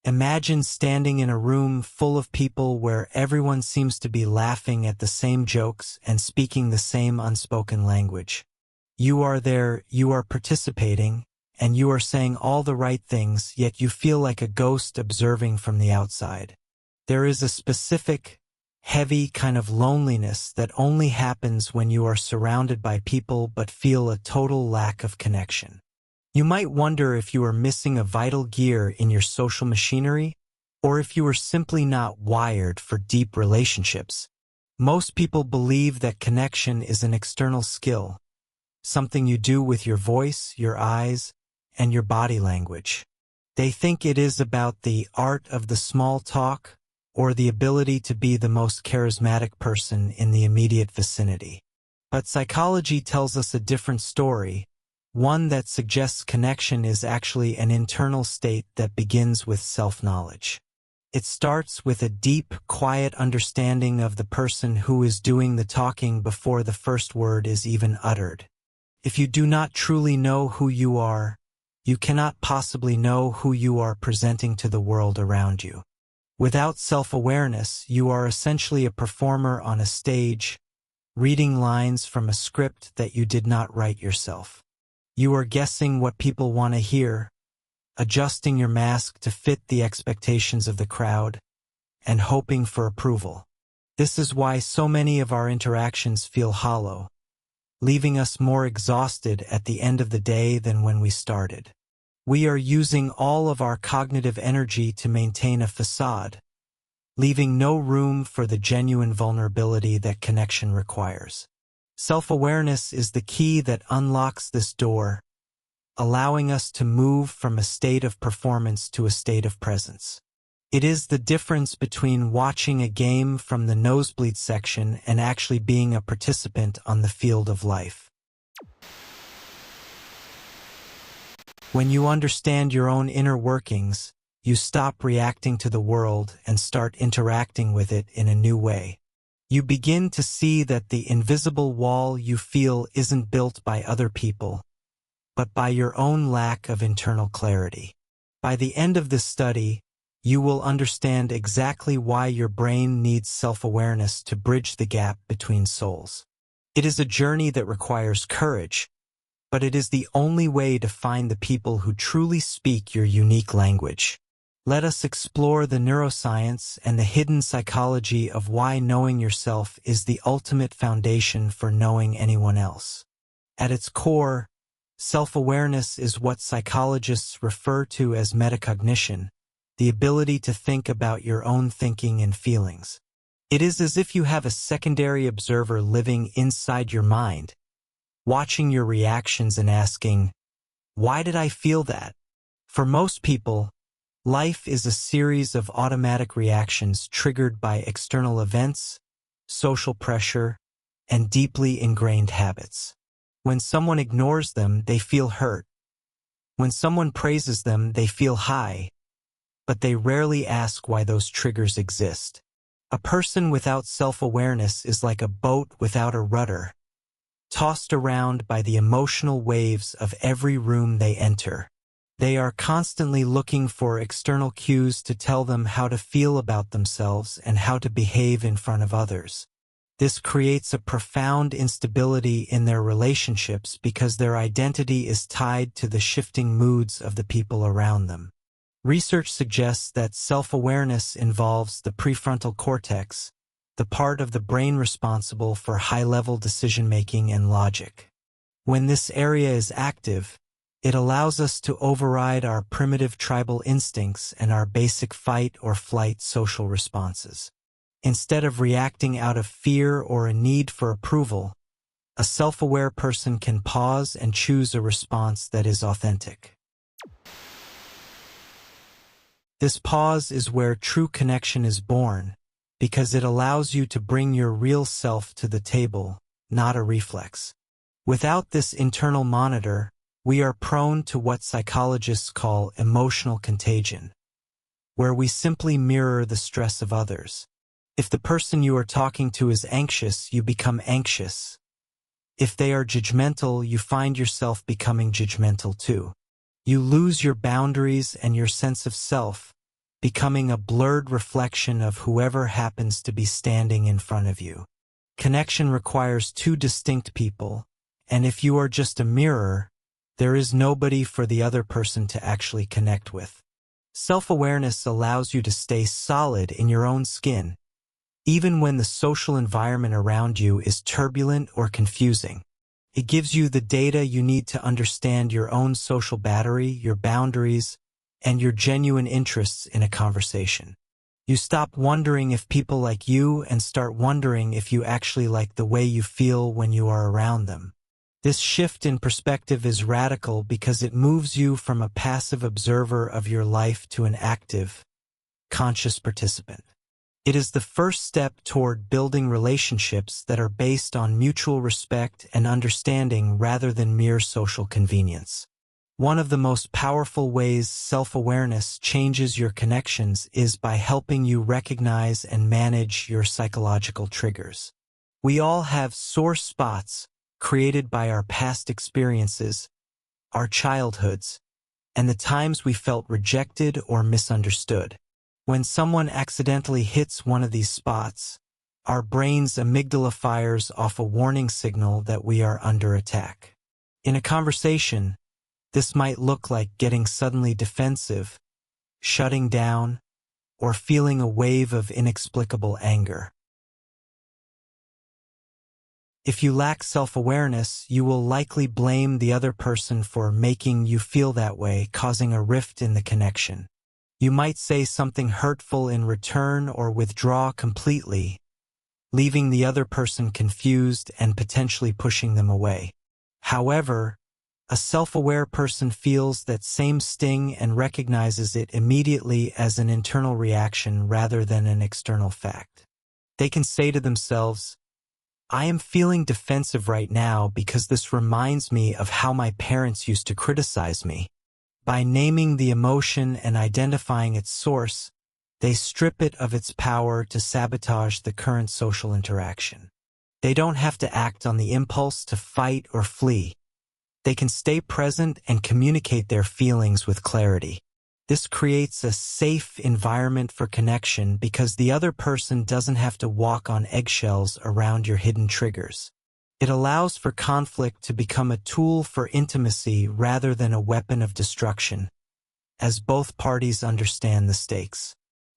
Imagine standing in a room full of people where everyone seems to be laughing at the same jokes and speaking the same unspoken language. You are there, you are participating, and you are saying all the right things, yet you feel like a ghost observing from the outside. There is a specific, heavy kind of loneliness that only happens when you are surrounded by people but feel a total lack of connection. You might wonder if you are missing a vital gear in your social machinery, or if you are simply not wired for deep relationships. Most people believe that connection is an external skill, something you do with your voice, your eyes, and your body language. They think it is about the art of the small talk or the ability to be the most charismatic person in the immediate vicinity. But psychology tells us a different story, one that suggests connection is actually an internal state that begins with self-knowledge. It starts with a deep, quiet understanding of the person who is doing the talking before the first word is even uttered. If you do not truly know who you are, you cannot possibly know who you are presenting to the world around you. Without self-awareness, you are essentially a performer on a stage, reading lines from a script that you did not write yourself. You are guessing what people want to hear, adjusting your mask to fit the expectations of the crowd, and hoping for approval. This is why so many of our interactions feel hollow, leaving us more exhausted at the end of the day than when we started. We are using all of our cognitive energy to maintain a facade, leaving no room for the genuine vulnerability that connection requires. Self-awareness is the key that unlocks this door, allowing us to move from a state of performance to a state of presence. It is the difference between watching a game from the nosebleed section and actually being a participant on the field of life. When you understand your own inner workings, you stop reacting to the world and start interacting with it in a new way. You begin to see that the invisible wall you feel isn't built by other people, but by your own lack of internal clarity. By the end of this study, you will understand exactly why your brain needs self-awareness to bridge the gap between souls. It is a journey that requires courage, but it is the only way to find the people who truly speak your unique language. Let us explore the neuroscience and the hidden psychology of why knowing yourself is the ultimate foundation for knowing anyone else. At its core, self-awareness is what psychologists refer to as metacognition, the ability to think about your own thinking and feelings. It is as if you have a secondary observer living inside your mind, watching your reactions and asking, "Why did I feel that?" For most people, life is a series of automatic reactions triggered by external events, social pressure, and deeply ingrained habits. When someone ignores them, they feel hurt. When someone praises them, they feel high, but they rarely ask why those triggers exist. A person without self-awareness is like a boat without a rudder, tossed around by the emotional waves of every room they enter. They are constantly looking for external cues to tell them how to feel about themselves and how to behave in front of others. This creates a profound instability in their relationships because their identity is tied to the shifting moods of the people around them. Research suggests that self-awareness involves the prefrontal cortex, the part of the brain responsible for high-level decision-making and logic. When this area is active, it allows us to override our primitive tribal instincts and our basic fight or flight social responses. Instead of reacting out of fear or a need for approval, a self-aware person can pause and choose a response that is authentic. This pause is where true connection is born, because it allows you to bring your real self to the table, not a reflex. Without this internal monitor, we are prone to what psychologists call emotional contagion, where we simply mirror the stress of others. If the person you are talking to is anxious, you become anxious. If they are judgmental, you find yourself becoming judgmental too. You lose your boundaries and your sense of self, becoming a blurred reflection of whoever happens to be standing in front of you. Connection requires two distinct people, and if you are just a mirror, there is nobody for the other person to actually connect with. Self-awareness allows you to stay solid in your own skin, even when the social environment around you is turbulent or confusing. It gives you the data you need to understand your own social battery, your boundaries, and your genuine interests in a conversation. You stop wondering if people like you and start wondering if you actually like the way you feel when you are around them. This shift in perspective is radical because it moves you from a passive observer of your life to an active, conscious participant. It is the first step toward building relationships that are based on mutual respect and understanding rather than mere social convenience. One of the most powerful ways self-awareness changes your connections is by helping you recognize and manage your psychological triggers. We all have sore spots created by our past experiences, our childhoods, and the times we felt rejected or misunderstood. When someone accidentally hits one of these spots, our brain's amygdala fires off a warning signal that we are under attack. In a conversation, this might look like getting suddenly defensive, shutting down, or feeling a wave of inexplicable anger. If you lack self-awareness, you will likely blame the other person for making you feel that way, causing a rift in the connection. You might say something hurtful in return or withdraw completely, leaving the other person confused and potentially pushing them away. However, a self-aware person feels that same sting and recognizes it immediately as an internal reaction rather than an external fact. They can say to themselves, "I am feeling defensive right now because this reminds me of how my parents used to criticize me." By naming the emotion and identifying its source, they strip it of its power to sabotage the current social interaction. They don't have to act on the impulse to fight or flee. They can stay present and communicate their feelings with clarity. This creates a safe environment for connection because the other person doesn't have to walk on eggshells around your hidden triggers. It allows for conflict to become a tool for intimacy rather than a weapon of destruction, as both parties understand the stakes.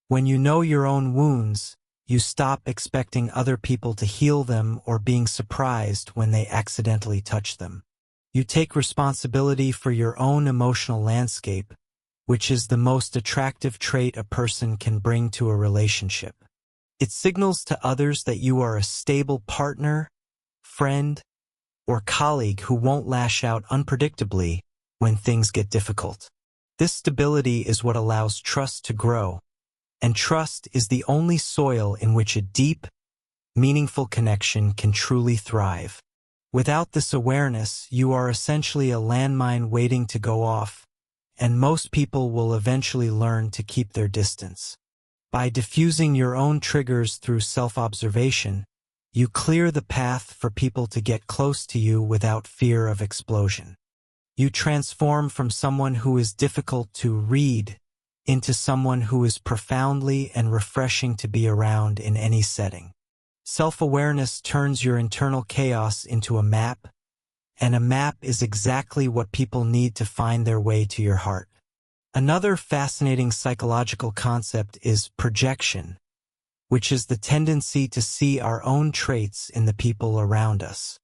When you know your own wounds, you stop expecting other people to heal them or being surprised when they accidentally touch them. You take responsibility for your own emotional landscape, which is the most attractive trait a person can bring to a relationship. It signals to others that you are a stable partner, friend, or colleague who won't lash out unpredictably when things get difficult. This stability is what allows trust to grow, and trust is the only soil in which a deep, meaningful connection can truly thrive. Without this awareness, you are essentially a landmine waiting to go off, and most people will eventually learn to keep their distance. By diffusing your own triggers through self-observation, you clear the path for people to get close to you without fear of explosion. You transform from someone who is difficult to read into someone who is profoundly and refreshing to be around in any setting. Self-awareness turns your internal chaos into a map, and a map is exactly what people need to find their way to your heart. Another fascinating psychological concept is projection, which is the tendency to see our own traits in the people around us.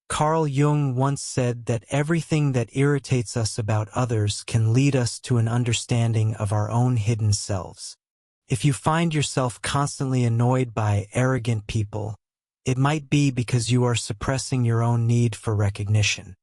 Carl Jung once said that everything that irritates us about others can lead us to an understanding of our own hidden selves. If you find yourself constantly annoyed by arrogant people, it might be because you are suppressing your own need for recognition.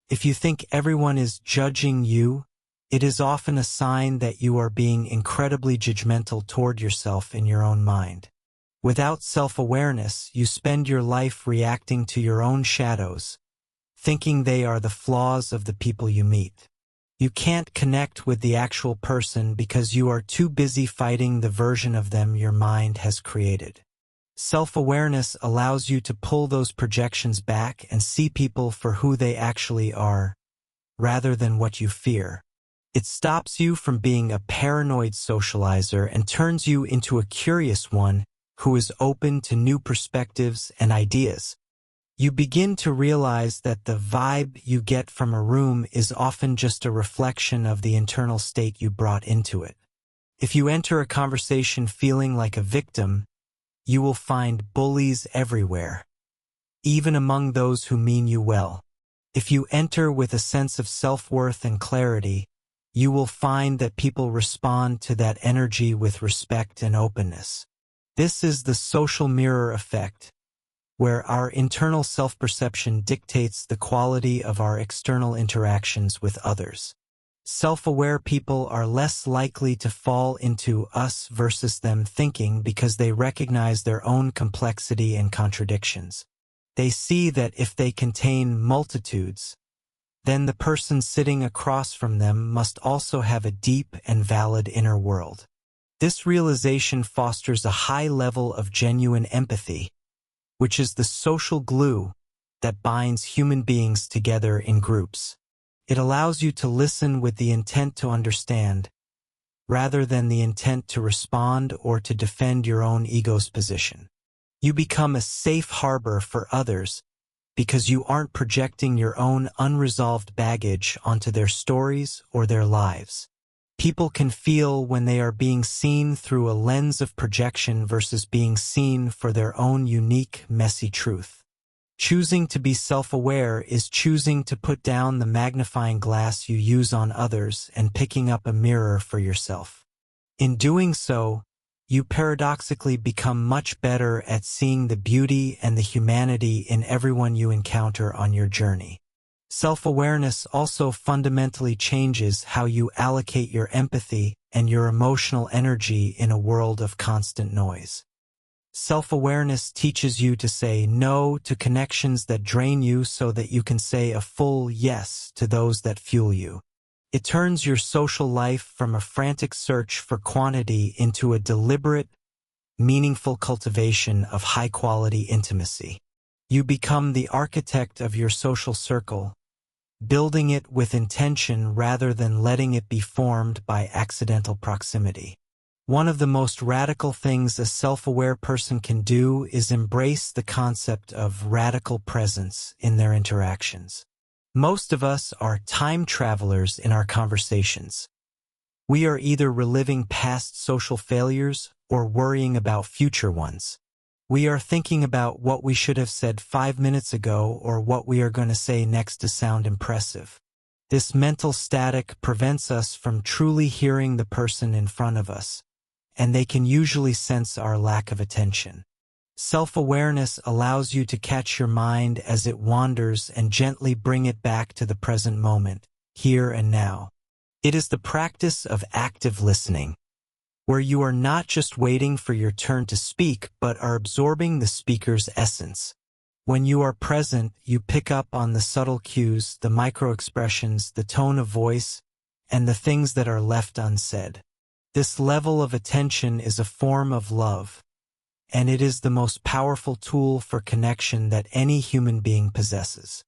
If you think everyone is judging you, it is often a sign that you are being incredibly judgmental toward yourself in your own mind. Without self-awareness, you spend your life reacting to your own shadows, thinking they are the flaws of the people you meet. You can't connect with the actual person because you are too busy fighting the version of them your mind has created. Self-awareness allows you to pull those projections back and see people for who they actually are, rather than what you fear. It stops you from being a paranoid socializer and turns you into a curious one who is open to new perspectives and ideas. You begin to realize that the vibe you get from a room is often just a reflection of the internal state you brought into it. If you enter a conversation feeling like a victim, you will find bullies everywhere, even among those who mean you well. If you enter with a sense of self-worth and clarity, you will find that people respond to that energy with respect and openness. This is the social mirror effect, where our internal self-perception dictates the quality of our external interactions with others. Self-aware people are less likely to fall into us versus them thinking because they recognize their own complexity and contradictions. They see that if they contain multitudes, then the person sitting across from them must also have a deep and valid inner world. This realization fosters a high level of genuine empathy, which is the social glue that binds human beings together in groups. It allows you to listen with the intent to understand, rather than the intent to respond or to defend your own ego's position. You become a safe harbor for others because you aren't projecting your own unresolved baggage onto their stories or their lives. People can feel when they are being seen through a lens of projection versus being seen for their own unique, messy truth. Choosing to be self-aware is choosing to put down the magnifying glass you use on others and picking up a mirror for yourself. In doing so, you paradoxically become much better at seeing the beauty and the humanity in everyone you encounter on your journey. Self-awareness also fundamentally changes how you allocate your empathy and your emotional energy in a world of constant noise. Self-awareness teaches you to say no to connections that drain you so that you can say a full yes to those that fuel you. It turns your social life from a frantic search for quantity into a deliberate, meaningful cultivation of high-quality intimacy. You become the architect of your social circle, building it with intention rather than letting it be formed by accidental proximity. One of the most radical things a self-aware person can do is embrace the concept of radical presence in their interactions. Most of us are time travelers in our conversations. We are either reliving past social failures or worrying about future ones. We are thinking about what we should have said 5 minutes ago or what we are going to say next to sound impressive. This mental static prevents us from truly hearing the person in front of us, and they can usually sense our lack of attention. Self-awareness allows you to catch your mind as it wanders and gently bring it back to the present moment, here and now. It is the practice of active listening, where you are not just waiting for your turn to speak, but are absorbing the speaker's essence. When you are present, you pick up on the subtle cues, the micro-expressions, the tone of voice, and the things that are left unsaid. This level of attention is a form of love, and it is the most powerful tool for connection that any human being possesses.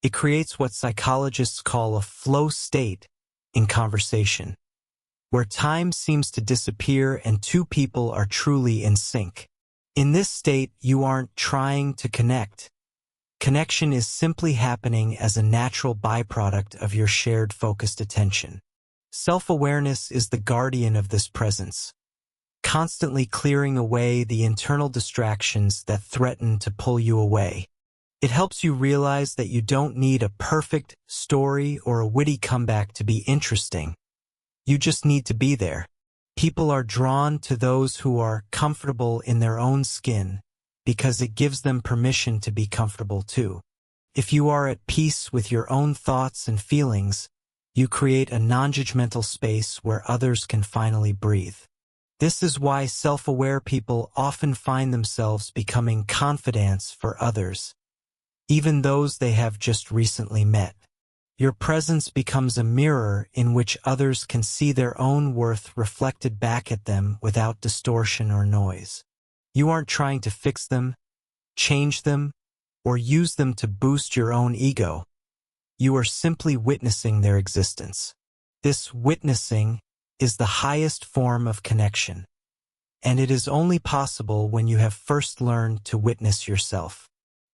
It creates what psychologists call a flow state in conversation, where time seems to disappear and two people are truly in sync. In this state, you aren't trying to connect. Connection is simply happening as a natural byproduct of your shared focused attention. Self-awareness is the guardian of this presence, constantly clearing away the internal distractions that threaten to pull you away. It helps you realize that you don't need a perfect story or a witty comeback to be interesting. You just need to be there. People are drawn to those who are comfortable in their own skin because it gives them permission to be comfortable too. If you are at peace with your own thoughts and feelings, you create a non-judgmental space where others can finally breathe. This is why self-aware people often find themselves becoming confidants for others, even those they have just recently met. Your presence becomes a mirror in which others can see their own worth reflected back at them without distortion or noise. You aren't trying to fix them, change them, or use them to boost your own ego. You are simply witnessing their existence. This witnessing is the highest form of connection, and it is only possible when you have first learned to witness yourself.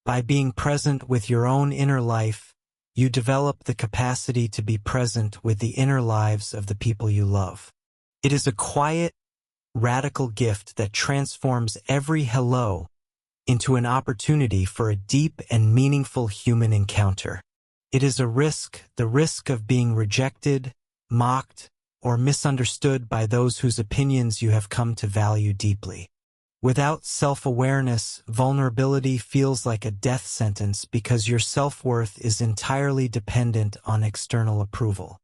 By being present with your own inner life, you develop the capacity to be present with the inner lives of the people you love. It is a quiet, radical gift that transforms every hello into an opportunity for a deep and meaningful human encounter. It is a risk, the risk of being rejected, mocked, or misunderstood by those whose opinions you have come to value deeply. Without self-awareness, vulnerability feels like a death sentence because your self-worth is entirely dependent on external approval.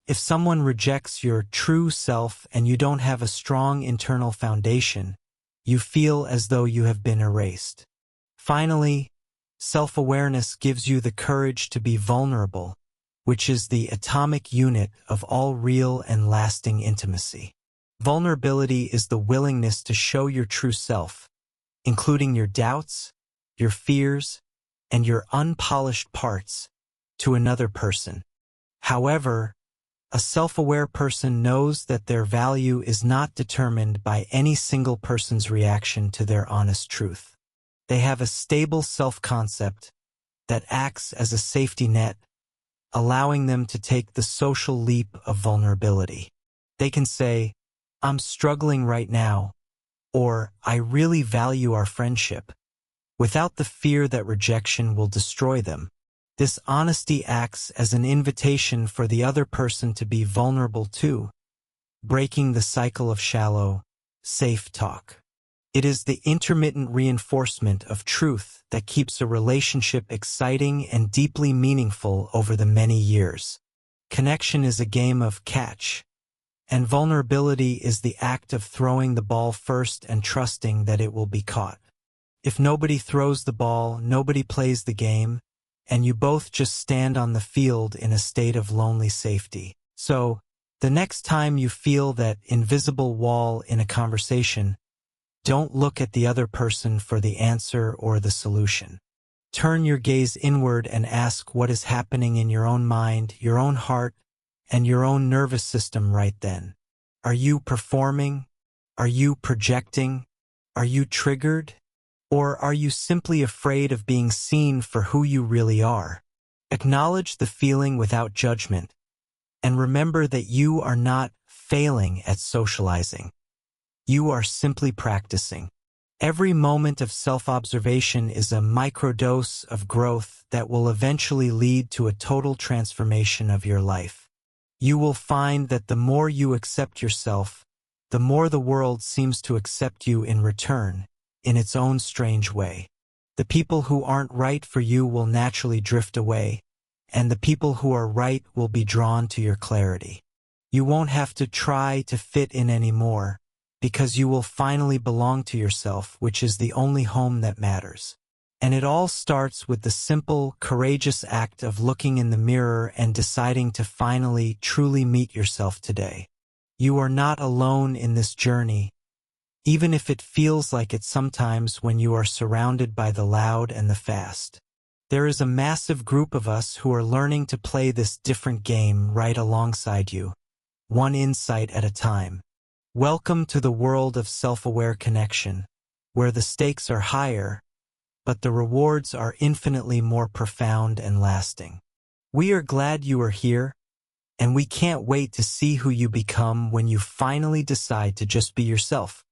If someone rejects your true self and you don't have a strong internal foundation, you feel as though you have been erased. Finally, self-awareness gives you the courage to be vulnerable, which is the atomic unit of all real and lasting intimacy. Vulnerability is the willingness to show your true self, including your doubts, your fears, and your unpolished parts, to another person. However, a self-aware person knows that their value is not determined by any single person's reaction to their honest truth. They have a stable self-concept that acts as a safety net, allowing them to take the social leap of vulnerability. They can say, "I'm struggling right now," or "I really value our friendship," without the fear that rejection will destroy them. This honesty acts as an invitation for the other person to be vulnerable too, breaking the cycle of shallow, safe talk. It is the intermittent reinforcement of truth that keeps a relationship exciting and deeply meaningful over the many years. Connection is a game of catch, and vulnerability is the act of throwing the ball first and trusting that it will be caught. If nobody throws the ball, nobody plays the game, and you both just stand on the field in a state of lonely safety. So, the next time you feel that invisible wall in a conversation, don't look at the other person for the answer or the solution. Turn your gaze inward and ask what is happening in your own mind, your own heart, and your own nervous system right then. Are you performing? Are you projecting? Are you triggered? Or are you simply afraid of being seen for who you really are? Acknowledge the feeling without judgment, and remember that you are not failing at socializing. You are simply practicing. Every moment of self-observation is a microdose of growth that will eventually lead to a total transformation of your life. You will find that the more you accept yourself, the more the world seems to accept you in return, in its own strange way. The people who aren't right for you will naturally drift away, and the people who are right will be drawn to your clarity. You won't have to try to fit in anymore, because you will finally belong to yourself, which is the only home that matters. And it all starts with the simple, courageous act of looking in the mirror and deciding to finally, truly meet yourself today. You are not alone in this journey, even if it feels like it sometimes when you are surrounded by the loud and the fast. There is a massive group of us who are learning to play this different game right alongside you, one insight at a time. Welcome to the world of self-aware connection, where the stakes are higher, but the rewards are infinitely more profound and lasting. We are glad you are here, and we can't wait to see who you become when you finally decide to just be yourself.